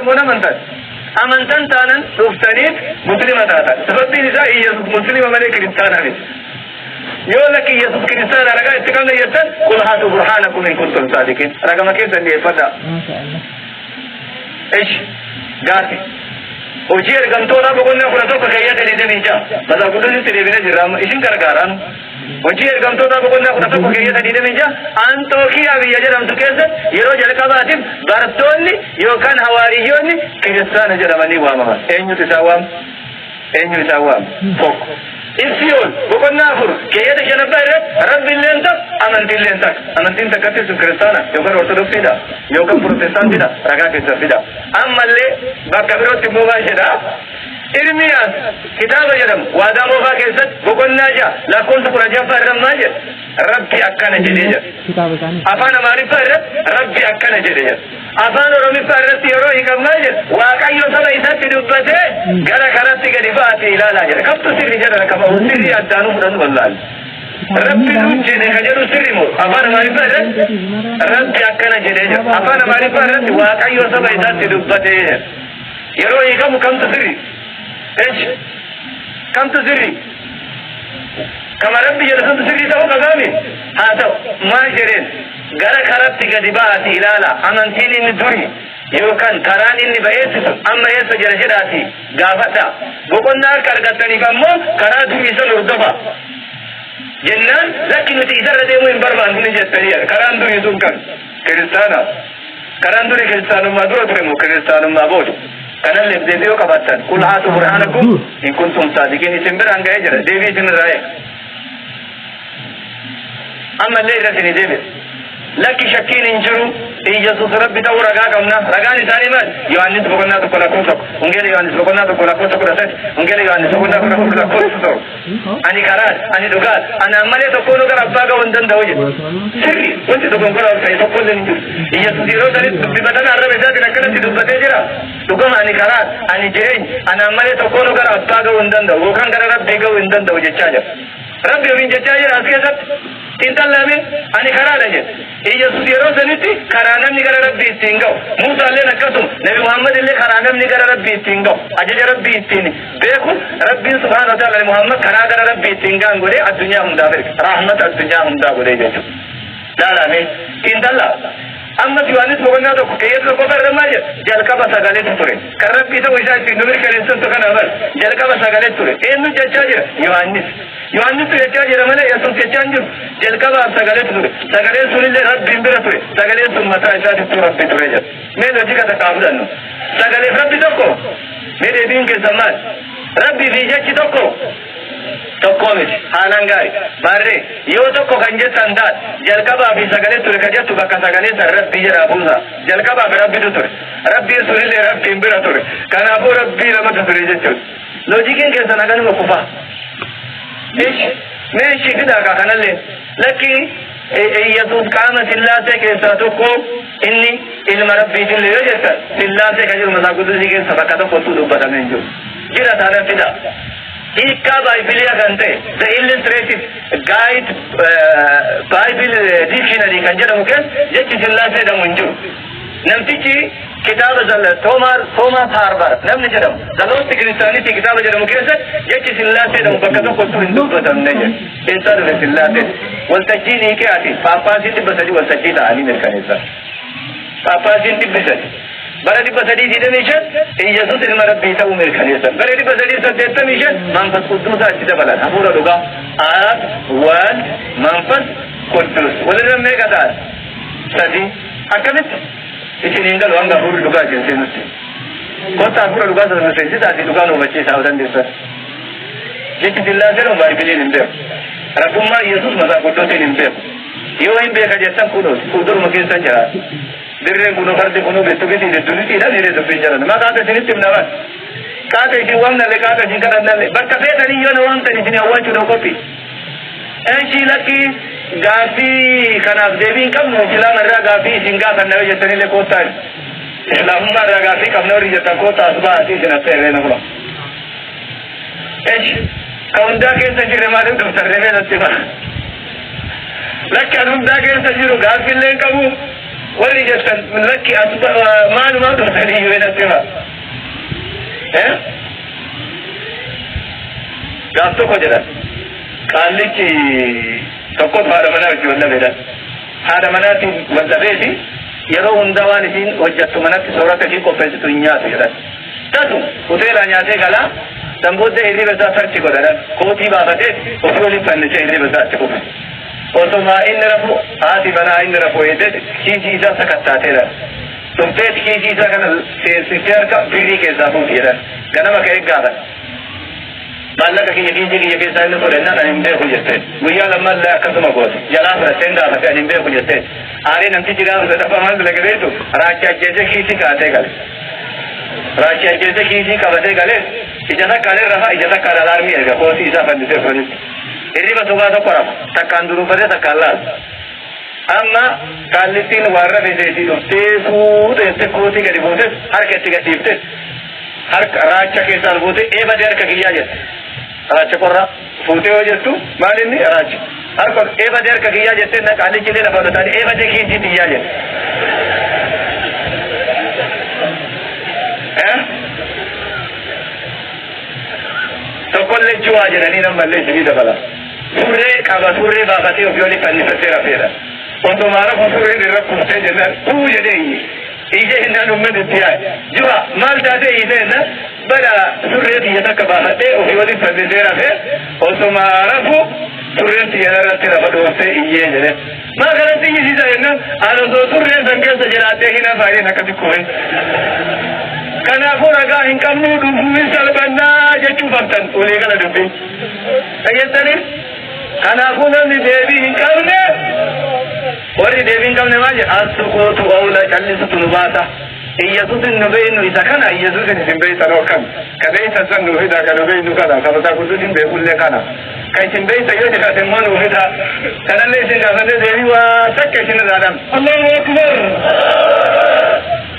كنا منتن أمنتن تانن رفتنيت مسلمة تاتا سبب نساء يسوع مسلمة ملك كريستان هذه يقولك يسوع كريستان رجع استكمل يسن كل هاتوا برهانكم إن كنتم صادقين رجع ما كيف تني فدا إيش قاتي وجير قمتونا بقولنا كنا توك كيا تلي دميجا بس أقول لك تلي بينا جرام إيشين كرجاران وجير قمتونا بقولنا كنا توك كيا تلي دميجا أنتوكي أبي يجرام تكيس يرو جلك باتيم بارتوني يوكان هواريوني كريستان جرامني وامه أنيو تساوام فوق إنسيون بقولنا أقول كيا تجنا بره رب اللينتا أمانتين تكتير كريستانا يوكان أرثوذكسي دا يوكان بروتستانتي دا رجع كريستان دا أما اللي بكبروا تبغوا شدا إرمياس كتاب جرم وادامو فاكسات بقولنا جا لا كنت برجع فرماجة ربي أكان جديد أفانا ماري فر ربي أكان جديد أفانا رمي فر تيرو يكمل واقعي وصل إذا تدوبته غير خلاص كديفاتي لا لا جرا كم تسير جرا كم أوسيري أدانو بدن والله ربي نوجه نهجر سيرمو أفانا ماري فر ربي أكان جديد أفانا ماري فر واقعي وصل إذا تدوبته يرو يكمل كم تسير إيش كم تسير كما ربي جلسان تسيري تاو كغامي هذا ما جرين غرا خرابتي كدباتي لالا أمانتين ندوري يوكان كراني نبأيسس أما يسو جرشداتي غافتا بقولنا كارغتاني فمو كرا دومي سن اردفا جنان لكن نتيجة رديمو انبرمان بني جتريا كران دومي سنكن كريستانا كران دومي كريستانو ما دو ترمو كريستانو ما بود كان اللي بديو كباتن كل هاتوا برهانكم إن كنتم صادقين يسمبر عنك أجر ديبي تنرأي أما اللي رأسني ديبي لكن شكين إنجرو يجسوس ربي تاو رجع كمنا رجعني ثاني ما يوانيس بقولنا تقول أكوسك ونقول يوانيس بقولنا تقول أكوسك رأسك ونقول يوانيس بقولنا تقول أكوسك أني كارات أني دكان أنا أمالي تقولوا كرباك وندن دوجي سري وانت تقول كلا وساي تقول لنجو يجسوس يرو تاني ببتنا عرب إذا تنكرت تدوبته جرا دكان أني كارات أني جرين أنا أمالي تقولوا كرباك وندن دو وكان كرب بيجا وندن دوجي تاجر ربي يومين جتاجر أسكت تنتظر لمن أني كارات أجر يجسوس يرو سنتي كرانم نيجا ربي تينغو موسى اللي نكتم نبي محمد اللي كرانم نيجا ربي تينغو أجل ربي تيني بيكون ربي سبحانه وتعالى محمد كرانم ربي تينغان غوري الدنيا هم دابر رحمة الدنيا هم دابر يجوا لا مين تنتظر أما ديوانيس بقولنا تو كيس لو كبر رماجة جلكا بس أقله تطوري كرب بيتو ويشاي تنور كريسون تو كنا بس جلكا بس أقله تطوري إنه جتاجر يوانيس تو جتاجر رمانا يسون جتاجر جلكا بس أقله تطوري سأقله سوني له رب بيمبر تطوري سأقله سون متا إذا تطور بيتوري جا مين لوجيكا تكابلانو سأقله رب بيتوكو مين بين كزمان ربي بيجا كتوكو tokkoomiti haalaan gaarii barree yoo tokko kan jettan taat jalqabaa fi sagalee ture ka jettu bakka sagalee san rabbii jedhaa buusa jalqabaa fi rabbitu ture rabbiin sunillee rabbiin bira ture kanaafuu rabbii lamatu ture jechuudha loojikiin keessan haganuma kufaa meeshii fidaa kaa kanallee lakki yesuus qaama sillaasee keessaa tokko inni ilma rabbiitillee yoo jettan sillaasee ka jiru masaa qudusii keessa bakka tokkottuu dubbatamee jiru jira taanan fidaa Ika Bible kan ta'e the illustrated guide Bible dictionary kan jedhamu jechi sillaasee jedhamu hin jiru namtichi kitaaba Thomas Harbar namni jedhamu Zalooti Kiristaanitii kitaaba jedhamu keessatti jechi sillaasee jedhamu bakka tokkottuu hin dubbatamne jedhe keessaa dhufe sillaasee waltajjiin hiikeeti paappaasiin 300 waltajjii ta'anii mirkaneessan paappaasiin 300 bara 325 Yesuus ilma rabbii ta'uu mirkaneessan bara 385 manfas qudduusa achi dabalan hafuura dhugaa aab wal manfas quddus walirra meeqa ta'an sadii akkamitti isiniin galu hanga hafuurri dhugaa jensenutti kotta hafuura dhugaa sana seensitaati dhugaa nu hubachiisaa dandeessan jechi sillaasee nu baaybiliin hin beeku rabbummaa Yesuus masaa qudduutiin hin beeku yoo hin beeka jettan kunuuti fuulduruma keessan jiraatu dirreen kuno fardi kuno betu biti de duliti da dire do pinjaran ma ka tin tim nawan ka te ji wamna le ka ji kana nalle bakka be tani yo no wanta ni ni awantu do kopi en shi laki gafi kana devi kam no jila marra gafi singa kana yo jetani le kota la umma ra gafi kam no ri jeta kota asba ati jina pere na bula esh kaunda ke sa jire ma do tarre me na tiba lakka nunda ke sa jiru gafi le kamu وري جسن لك أسباب ما تسألي وين السما قابتو كجرا قال لك تقول هذا مناك ولا بيدا هذا مناك ولا بيدي يرون دوانين وجدت مناك سورة كي كوفيت الدنيا سيدا تاسو وتلا نياتي كلا تنبود هذي بس أثرتي كذا كوتي بابته وفولي فنشة هذي بس أثرتي وثم إن رفو آتي بنا إن رفو يدت كي جيزا سكتاتي لا ثم تيت كي جيزا كنا سير كا بيري كيسافو فيرا كنا ما كيك قادا مالك كي يجي يجي سايل سولنا نيمبه خجته ويا لما لا كسم قوس جلا فرسندا فكان نيمبه خجته آري نمتي جلا فرسندا فمان لگے تو راچا جیسے کیسی کاتے گلے راچا جیسے کیسی کاتے گلے इजाza kale raha ijaza kale alarmi erga kosi isa bandise fani iri basuga to kora takanduru pare takalla amma kalitin warra bezeti te su de kosi gadi bote har keti gadi te har racha ke sar bote e badar ka giya je racha korra fote ho jettu malini racha har ko e badar ka giya je te na kali chile na badata e bade ki ji diya je तो कोल्ले चुआ जरनी ना मल्ले जगी दबला सूर्य काबा सूर्य बागते उपयोगी पन्नी से तेरा फेरा और तुम्हारा सूर्य निरप कुत्ते जना तू जदे इजे हिंदा नुम्मे दिया जुआ माल जाते इजे ना बड़ा सूर्य दिया था कबाहते उपयोगी पन्नी तेरा फेर और तुम्हारा सूर्य दिया ना तेरा बदोसे इजे जने माँ करते ये चीज़ है ना आलो तो सूर्य संकेत से जलाते ही ना फायदे ना कभी कोई kanaafuu ragaa hin qabnu dhufuu salphannaa jechuu faktan ulee kana dubbii dhageessanii kanaafuu namni deebii hin qabne warri deebii hin qabne maal jedha as-sukuutu awla callisutu nu baasa iyyesuusin nu beeynu isa kana iyyesuusin isin beeytan oo kam ka beeytan san nu fida ka nu beeynu kana sabataa gudduusin beekullee kana ka isin beeytan yoo jiraate immoo nu fida kanallee isin gaafatee deebii waa takka isin irraa Allahu akbar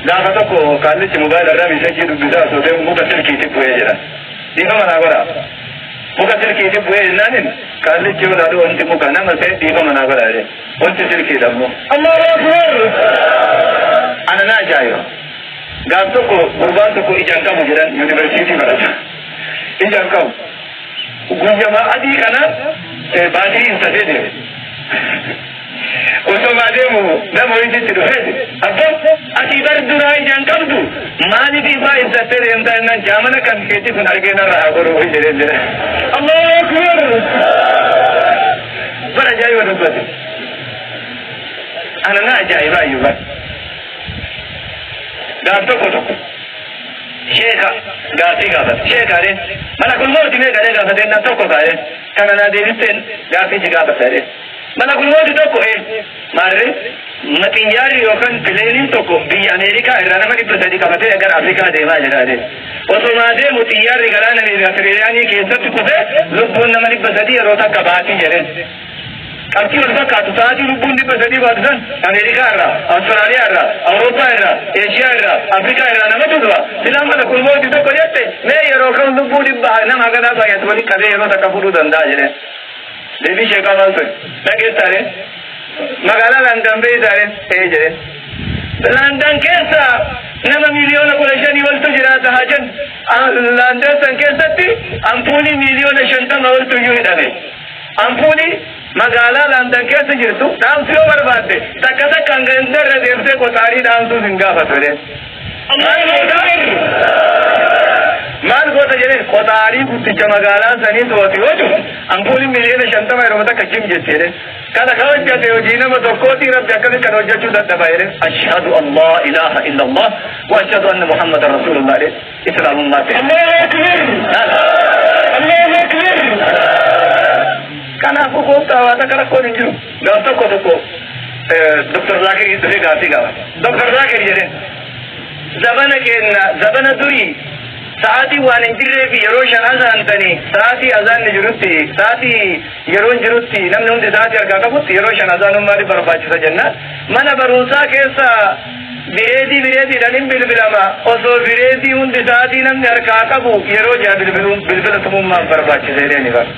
gaafa tokko kaallichi mobaayila irraa miisajii dubbisaa osoo deemu muka silkiitti bu'ee jedha dhiifama naa godha muka silkiitti bu'ee jennaanin kaallichi yoo laadu wanti muka nama ta'e dhiifama naa godha jedhe wanti silkiidha immoo Allahu akbar ana naa ajaa'iba gaaf tokko gurbaan tokko ijaan qabu jedhan yuunivarsiitii barata ijaan qabu guyyamaa adii kana baatirii hin safee deeme osoma deemu nama hojiitti dhufeeti abbo ati bardunaa ijaan qabdu maaliif ifaa ibsattee deemtaa jennaan jaamana kan keetti kun argeenarraa haa godhuufi jedhee jedhe Allahu akbar bara ajaa'iba dubbate ana na ajaa'iba iyyuu bara gaaf tokko sheeka gaafii gaafate sheekaadhe mana kun mooti meeqadhee gaafate na tokko kaadhe kana naa deebisteen gaafichi gaafate mana gulmooti tokko maarre xiyyaarri yookaan pileeniin tokko biyya Ameerikaa irraa nama 300 qabatee gara Afrikaa deemaa jiraate osoo deemu xiyyaarri galaana Meeditiraaniyaanii keessatti kufee lubbuun nama 300 yeroo takka baatii jedheen qabxii wal fakkaatu sa'aatii lubbuun 300 baatu san Ameerikaa irraa Awustiraaliyaa irraa Awurooppaa irraa Eeshiyaa irraa Afrikaa irraa nama duduba silaa mana gulmooti tokko jette mee yeroo kam lubbuu 100 nama haganaa baay'atu waliin qabee yeroo takka fudhuu danda'a jedheen deebii sheekaa maal ta'e dhageessaare magaalaa Landan beeysaare jedhe Landan keessa nama miliyoona 15 waltu jiraata haa jennu Landan san keessatti ampuulii miliyoona 50 waltu iyyuu hidhame ampuulii magaalaa Landan keessa jirtu dhaamsuu yoo barbaadde takka takkaan gandarra deemtee qotaarii dhaamsuus hin gaafatu jedhe maal goota jedhe qotaarii guddicha magaalaa sanii to'atu yoo jiru ampuulii miliyoona 50 yeroo takka jim jettee jedhe kana ka hojjate hojii nama tokkootii rabbi akkasi kan hojjechuu dadhabaa jedhe ashhadu an laa ilaaha illa allah wa ashhadu anna muhammadan rasulullah jedhe islaamummaa ta'e Allahu akbar kanaafuu gooftaa waa takka rakkoon hin jiru gaaf tokko Dr. Zakir dhufee gaafii gaafate Dr. Zakir jedhe zabana durii sa'aatii waan hin jirreef yeroo shan azaantanii sa'aatii azaanni jirutti sa'aatii yeroo jirutti namni hundi sa'aatii argaa qabutti yeroo shan azaanummaa barbaachisa jenna mana barumsaa keessa bireediidhaan hin bilbilama osoo bireedii hundi sa'aatii namni argaa qabu yeroo jaa bilbila tumummaan barbaachisa jedheni bara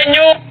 eenyu